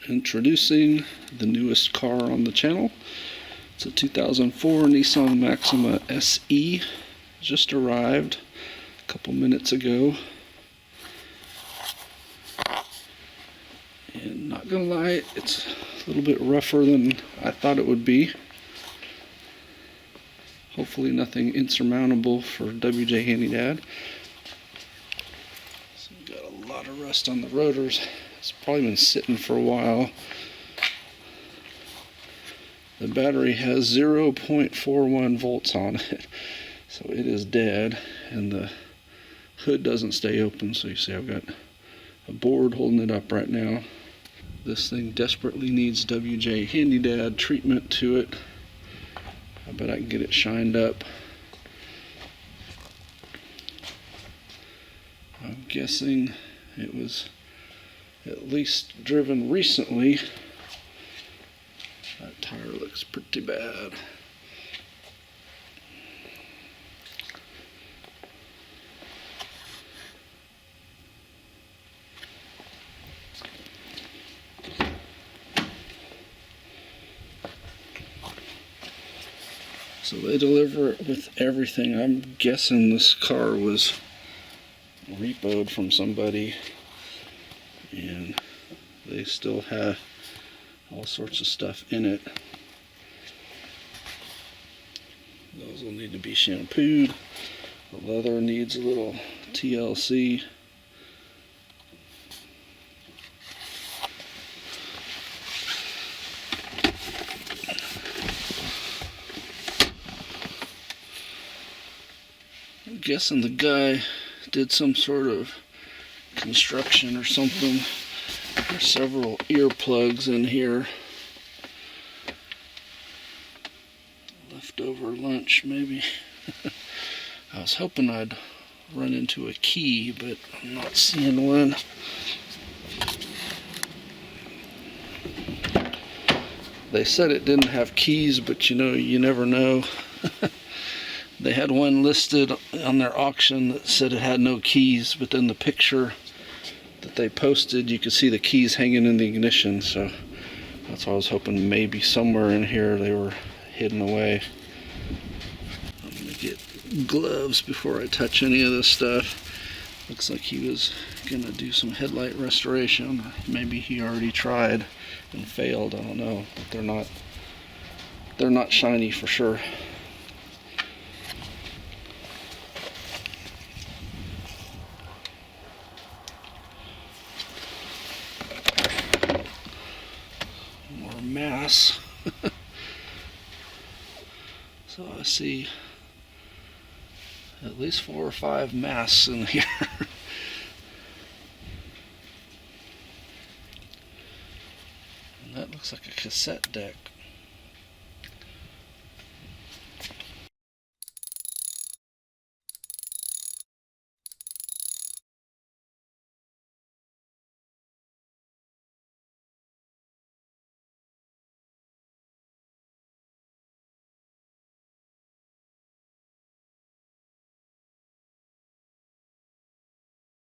Introducing the newest car on the channel. It's a 2004 Nissan Maxima SE. Just arrived a couple minutes ago. And not gonna lie, it's a little bit rougher than I thought it would be. Hopefully nothing insurmountable for WJ Handy Dad. So we got a lot of rust on the rotors. It's probably been sitting for a while. The battery has 0.41 volts on it, so it is dead, and the hood doesn't stay open. So you see I've got a board holding it up right now. This thing desperately needs WJ Handy Dad treatment to it. I bet I can get it shined up. I'm guessing it was at least driven recently. That tire looks pretty bad. So they deliver it with everything. I'm guessing this car was repoed from somebody, and they still have all sorts of stuff in it. Those will need to be shampooed. The leather needs a little TLC. I'm guessing the guy did some sort of construction or something. There's several earplugs in here. Leftover lunch, maybe. I was hoping I'd run into a key, but I'm not seeing one. They said it didn't have keys, but you know, you never know. They had one listed on their auction that said it had no keys, but then the picture that they posted, you could see the keys hanging in the ignition, so that's why I was hoping maybe somewhere in here they were hidden away. I'm gonna get gloves before I touch any of this stuff. Looks like he was gonna do some headlight restoration, or maybe he already tried and failed, I don't know, but they're not shiny for sure. Mass. So I see at least 4 or 5 masks in here. And that looks like a cassette deck.